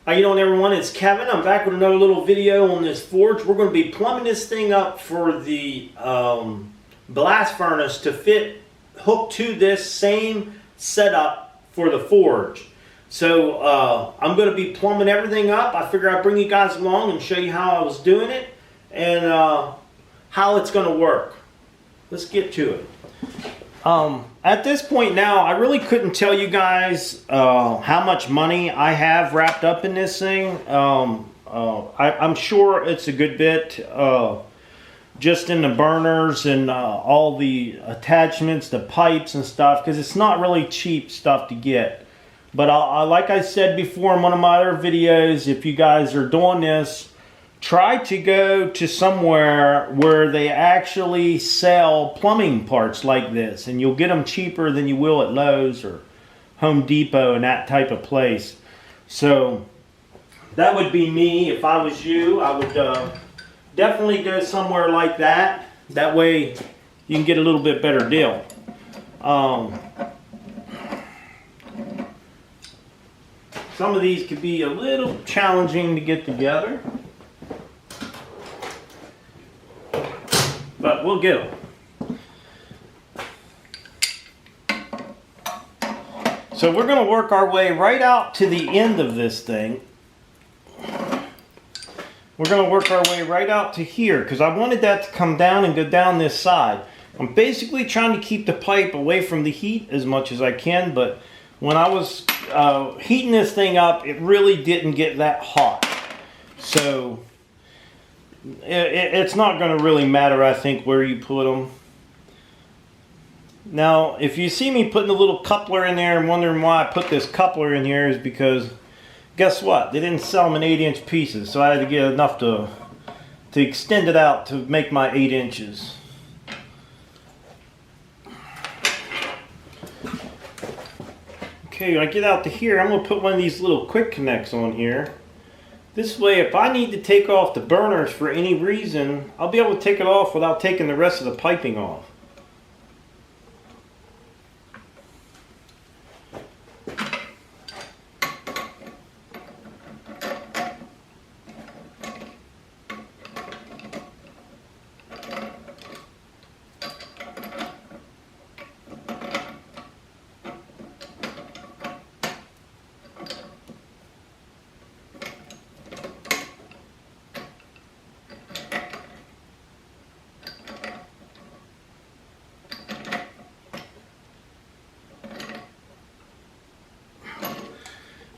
How you doing, everyone? It's Kevin. I'm back with another little video on this forge. We're going to be plumbing this thing up for the blast furnace to fit hooked to this same setup for the forge. So I'm going to be plumbing everything up. I figure I'd bring you guys along and show you how I was doing it and how it's going to work. Let's get to it. At this point now, I really couldn't tell you guys how much money I have wrapped up in this thing. I'm sure it's a good bit just in the burners and all the attachments, the pipes and stuff, because it's not really cheap stuff to get. But like I said before in one of my other videos, if you guys are doing this, try to go to somewhere where they actually sell plumbing parts like this, and you'll get them cheaper than you will at Lowe's or Home Depot and that type of place. So that would be me. If I was you, I would definitely go somewhere like that. That way you can get a little bit better deal. Some of these could be a little challenging to get together, but we'll get them. So we're going to work our way right out to the end of this thing. We're going to work our way right out to here because I wanted that to come down and go down this side. I'm basically trying to keep the pipe away from the heat as much as I can, but when I was heating this thing up, it really didn't get that hot. So it's not going to really matter, I think, where you put them. Now, if you see me putting a little coupler in there and wondering why I put this coupler in here, is because guess what? They didn't sell them in 8-inch pieces, so I had to get enough to extend it out to make my 8 inches. Okay, when I get out to here, I'm going to put one of these little quick connects on here. This way, if I need to take off the burners for any reason, I'll be able to take it off without taking the rest of the piping off.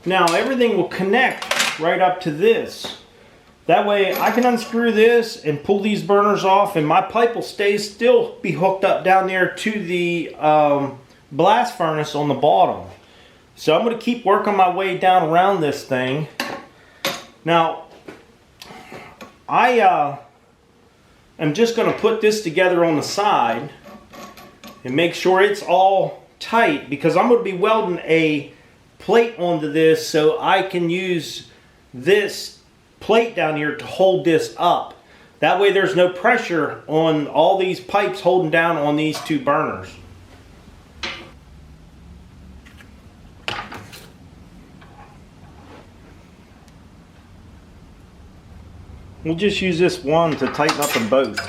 Now everything will connect right up to this. That way I can unscrew this and pull these burners off, and my pipe will still be hooked up down there to the blast furnace on the bottom. So I'm going to keep working my way down around this thing. Now I am just going to put this together on the side and make sure it's all tight, because I'm going to be welding a plate onto this so I can use this plate down here to hold this up. That way there's no pressure on all these pipes holding down on these two burners. We'll just use this one to tighten up them both.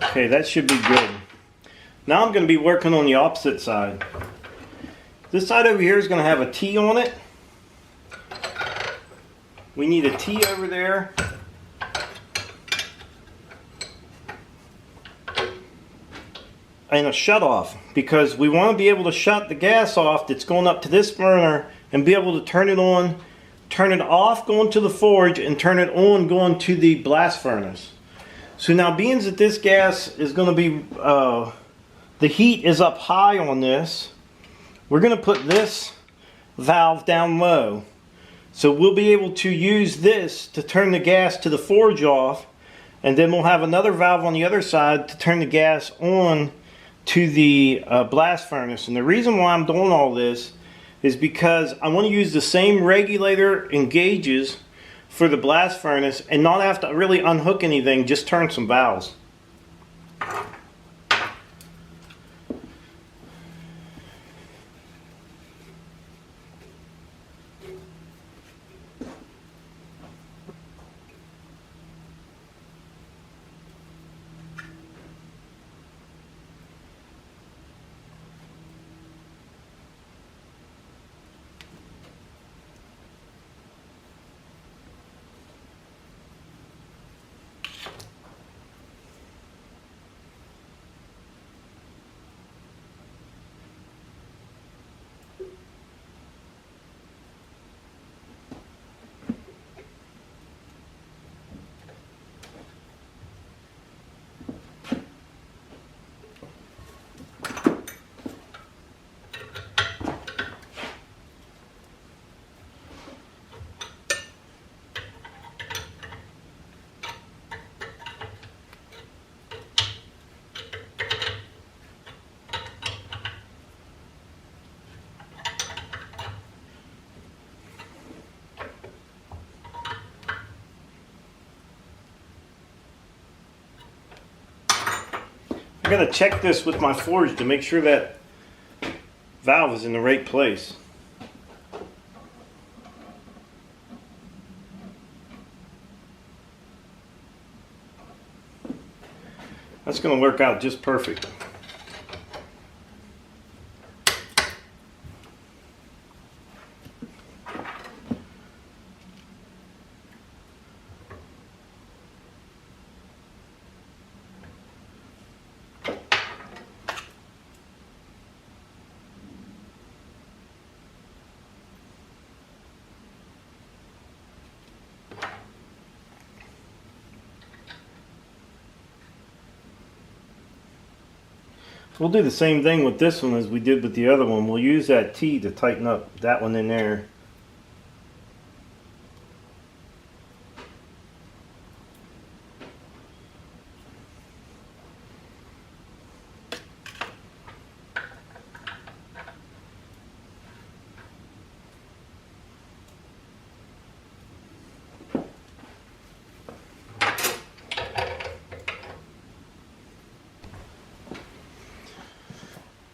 Okay, that should be good. Now I'm going to be working on the opposite side. This side over here is going to have a T on it. We need a T over there. And a shut off, because we want to be able to shut the gas off that's going up to this burner and be able to turn it on, turn it off going to the forge, and turn it on going to the blast furnace. So now, being that this gas is going to be, the heat is up high on this, we're going to put this valve down low. So we'll be able to use this to turn the gas to the forge off, and then we'll have another valve on the other side to turn the gas on to the blast furnace. And the reason why I'm doing all this is because I want to use the same regulator and gauges for the blast furnace and not have to really unhook anything, just turn some valves. I gotta check this with my forge to make sure that valve is in the right place. That's gonna work out just perfect. We'll do the same thing with this one as we did with the other one. We'll use that T to tighten up that one in there.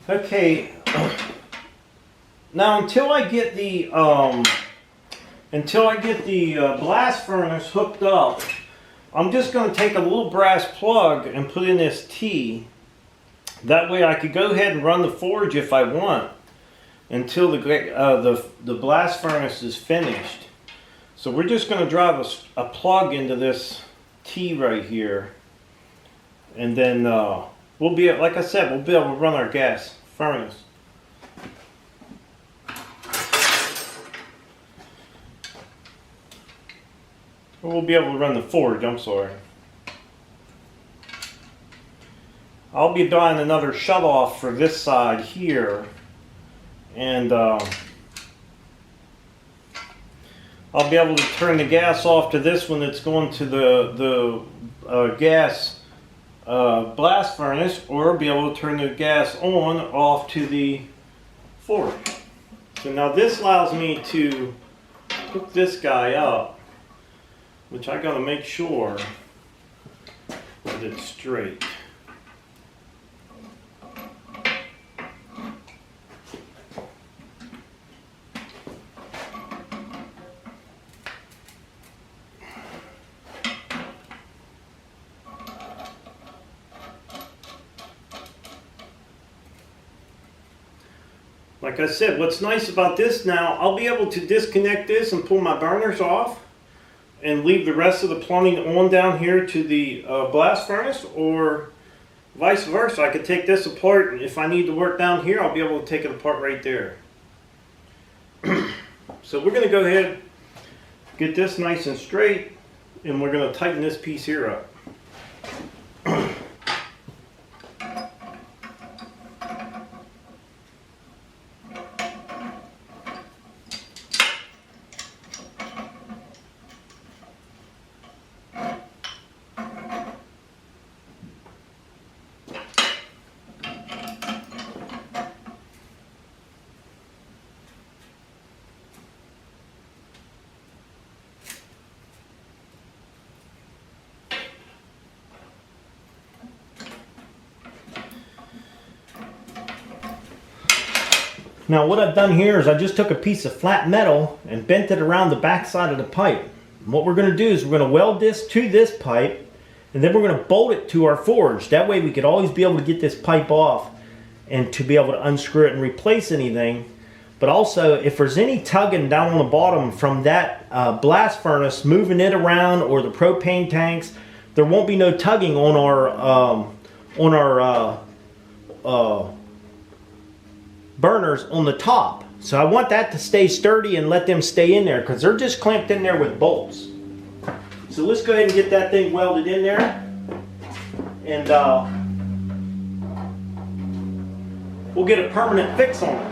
Okay, now until I get the blast furnace hooked up, I'm just going to take a little brass plug and put in this T. That way I could go ahead and run the forge if I want until the blast furnace is finished. So we're just going to drive a plug into this T right here, and then we'll be, like I said, we'll be able to run our gas furnace. We'll be able to run the forge, I'm sorry. I'll be buying another shut-off for this side here, and I'll be able to turn the gas off to this one that's going to the gas blast furnace, or be able to turn the gas on off to the forge. So now this allows me to hook this guy up, which I gotta make sure that it's straight. Like I said, what's nice about this now, I'll be able to disconnect this and pull my burners off and leave the rest of the plumbing on down here to the blast furnace, or vice versa. I could take this apart, and if I need to work down here, I'll be able to take it apart right there. So we're going to go ahead, get this nice and straight, and we're going to tighten this piece here up. Now what I've done here is I just took a piece of flat metal and bent it around the back side of the pipe. And what we're going to do is we're going to weld this to this pipe, and then we're going to bolt it to our forge. That way we could always be able to get this pipe off and to be able to unscrew it and replace anything. But also, if there's any tugging down on the bottom from that blast furnace, moving it around, or the propane tanks, there won't be no tugging on our burners on the top. So I want that to stay sturdy and let them stay in there, because they're just clamped in there with bolts. So let's go ahead and get that thing welded in there, and we'll get a permanent fix on it.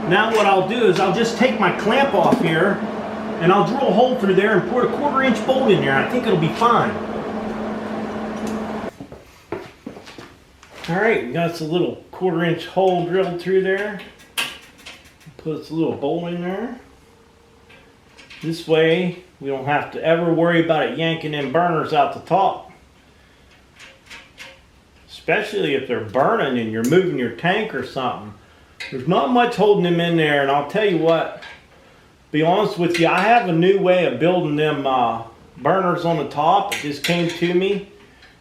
Now what I'll do is I'll just take my clamp off here, and I'll drill a hole through there and put a 1/4 inch bolt in there. I think it'll be fine. Alright, we got this little 1/4 inch hole drilled through there. Put this little bolt in there. This way we don't have to ever worry about it yanking them burners out the top. Especially if they're burning and you're moving your tank or something. There's not much holding them in there, and I'll tell you what, be honest with you, I have a new way of building them burners on the top. It just came to me,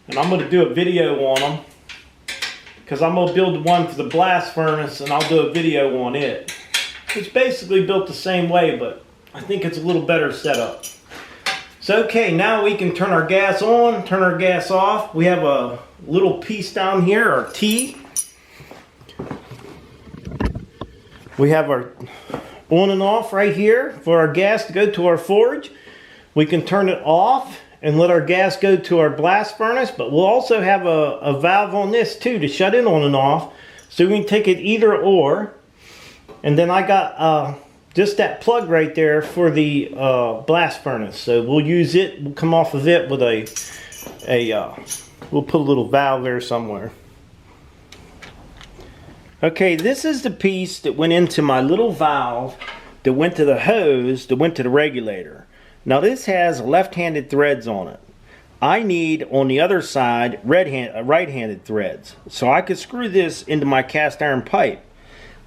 and I'm going to do a video on them, because I'm going to build one for the blast furnace, and I'll do a video on it. It's basically built the same way, but I think it's a little better setup. So okay, now we can turn our gas on, turn our gas off. We have a little piece down here, our T. We have our on and off right here for our gas to go to our forge. We can turn it off and let our gas go to our blast furnace, but we'll also have a valve on this too to shut it on and off, so we can take it either or. And then I got just that plug right there for the blast furnace, so we'll use it. We'll come off of it with we'll put a little valve there somewhere. Okay, this is the piece that went into my little valve that went to the hose that went to the regulator. Now this has left-handed threads on it. I need on the other side right-handed threads, so I could screw this into my cast iron pipe.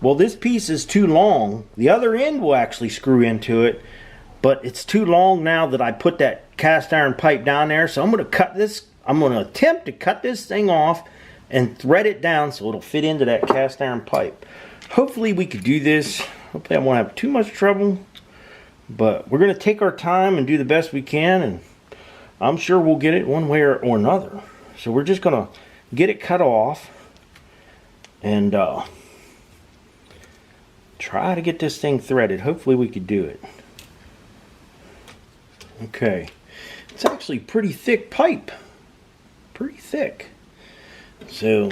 Well, this piece is too long. The other end will actually screw into it, but it's too long now that I put that cast iron pipe down there. So I'm going to cut this. I'm going to attempt to cut this thing off and thread it down so it'll fit into that cast iron pipe. Hopefully we could do this. Hopefully I won't have too much trouble, but we're going to take our time and do the best we can, and I'm sure we'll get it one way or another. So we're just going to get it cut off and try to get this thing threaded. Hopefully we could do it. Okay, it's actually pretty thick pipe, pretty thick. So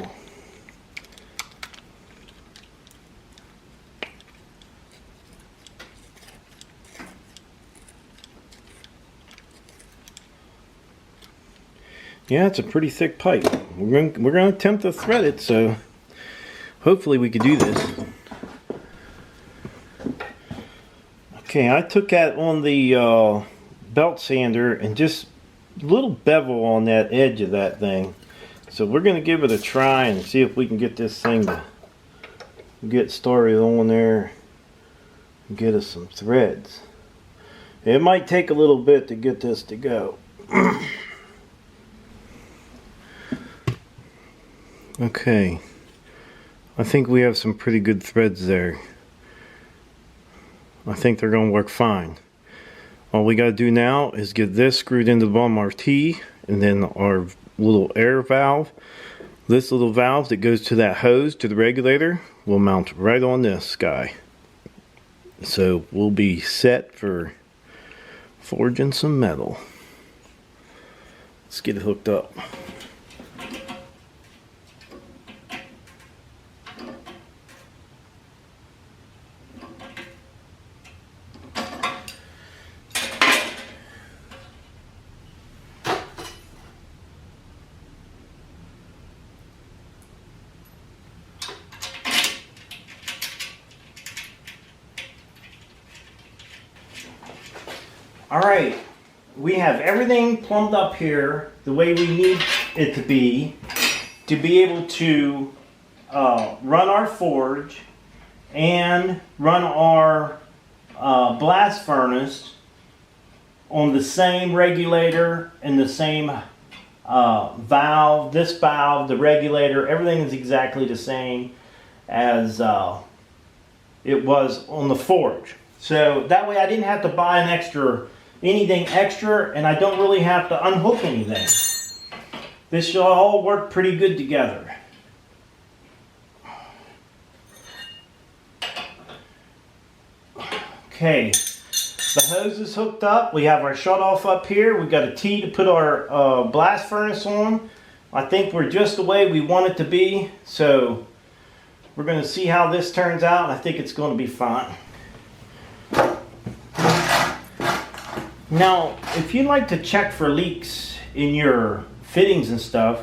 yeah, it's a pretty thick pipe. We're going to attempt to thread it, so hopefully we could do this. Okay, I took that on the belt sander and just a little bevel on that edge of that thing. So we're going to give it a try and see if we can get this thing to get started on there and get us some threads. It might take a little bit to get this to go. Okay, I think we have some pretty good threads there. I think they're going to work fine. All we got to do now is get this screwed into the bottom of our T, and then our little air valve. This little valve that goes to that hose to the regulator will mount right on this guy. So we'll be set for forging some metal. Let's get it hooked up. All right, we have everything plumbed up here the way we need it to be able to run our forge and run our blast furnace on the same regulator and the same valve. This valve, the regulator, everything is exactly the same as it was on the forge. So that way I didn't have to buy anything extra, and I don't really have to unhook anything. This should all work pretty good together. Okay, the hose is hooked up. We have our shut-off up here. We've got a T to put our blast furnace on. I think we're just the way we want it to be. So we're going to see how this turns out, and I think it's going to be fine. Now, if you like to check for leaks in your fittings and stuff,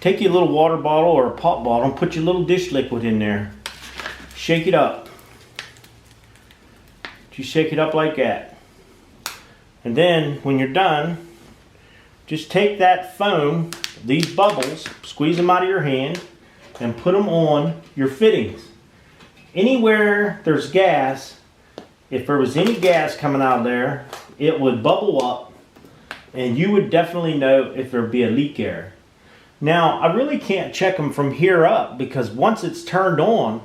take your little water bottle or a pop bottle and put your little dish liquid in there. Shake it up. You shake it up like that. And then when you're done, just take that foam, these bubbles, squeeze them out of your hand and put them on your fittings. Anywhere there's gas, if there was any gas coming out of there, it would bubble up and you would definitely know if there'd be a leak there. Now, I really can't check them from here up because once it's turned on,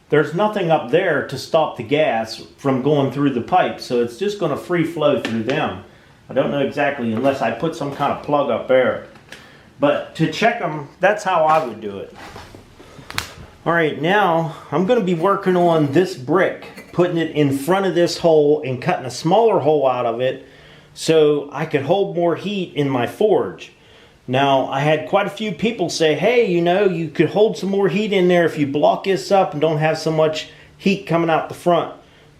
there's nothing up there to stop the gas from going through the pipe. So it's just going to free flow through them. I don't know exactly unless I put some kind of plug up there. But to check them, that's how I would do it. All right, now I'm going to be working on this brick, putting it in front of this hole and cutting a smaller hole out of it so I could hold more heat in my forge. Now, I had quite a few people say, hey, you know, you could hold some more heat in there if you block this up and don't have so much heat coming out the front.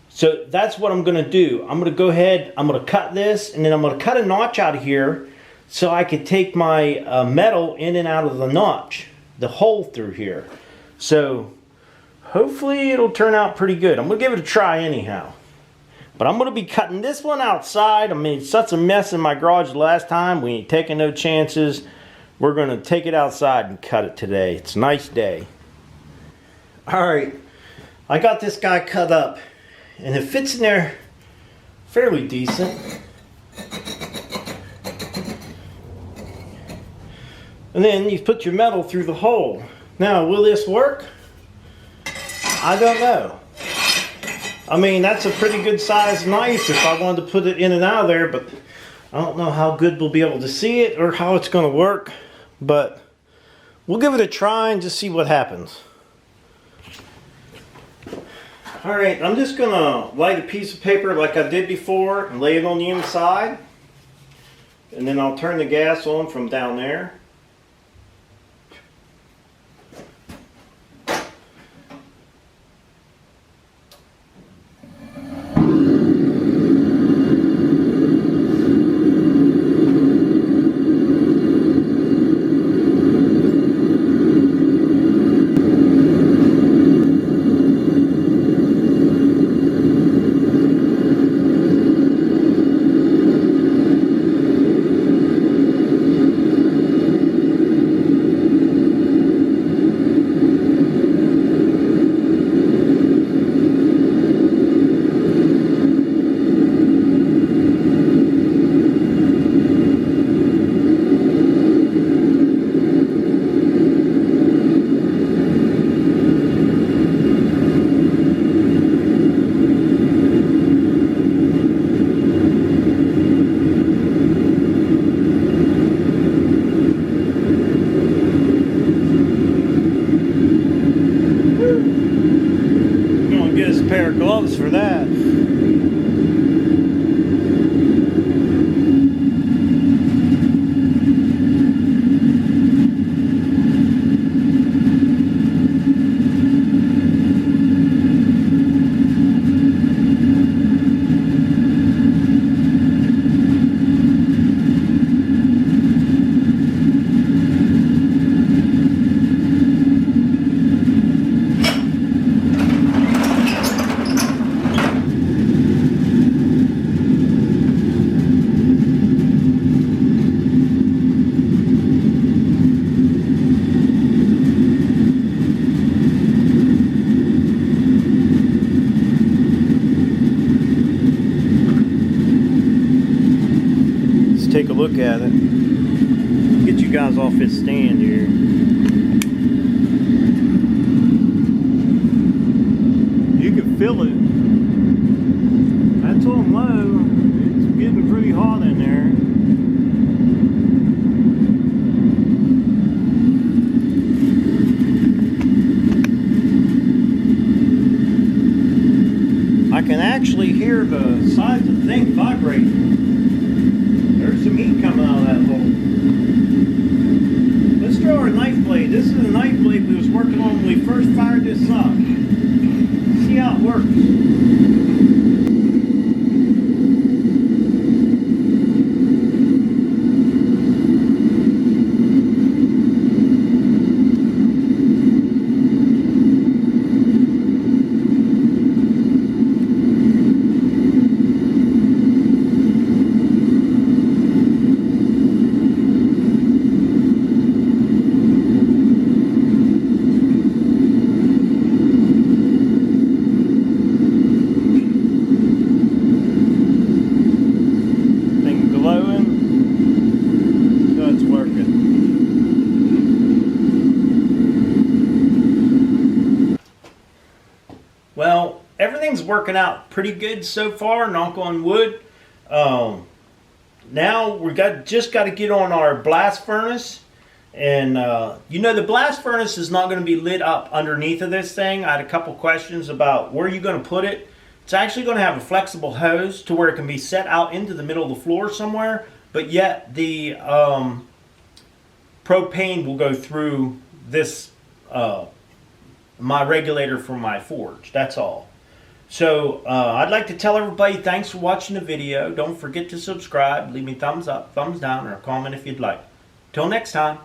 So that's what I'm going to do. I'm going to go ahead, I'm going to cut this, and then I'm going to cut a notch out of here so I could take my metal in and out of the notch, the hole through here. So hopefully it'll turn out pretty good. I'm going to give it a try anyhow. But I'm going to be cutting this one outside. I mean, it's such a mess in my garage the last time. We ain't taking no chances. We're going to take it outside and cut it today. It's a nice day. Alright, I got this guy cut up. And it fits in there fairly decent. And then you put your metal through the hole. Now, will this work? I don't know. I mean, that's a pretty good sized knife if I wanted to put it in and out of there, but I don't know how good we'll be able to see it or how it's going to work. But we'll give it a try and just see what happens. Alright, I'm just going to light a piece of paper like I did before and lay it on the inside. And then I'll turn the gas on from down there. take a look at it. Get you guys off this stand here. You can feel it. That's on low. It's getting pretty hot in there. I can actually hear the sides of the thing vibrating. There's some heat coming out of that hole. Let's throw our knife blade. This is the knife blade we was working on when we first fired this up. See how it works. Well, everything's working out pretty good so far, knock on wood. Now we just got to get on our blast furnace. And you know, the blast furnace is not going to be lit up underneath of this thing. I had a couple questions about where you're going to put it. It's actually going to have a flexible hose to where it can be set out into the middle of the floor somewhere, but yet the propane will go through this my regulator for my forge. That's all. So I'd like to tell everybody thanks for watching the video. Don't forget to subscribe, leave me thumbs up, thumbs down, or a comment if you'd like. Till next time.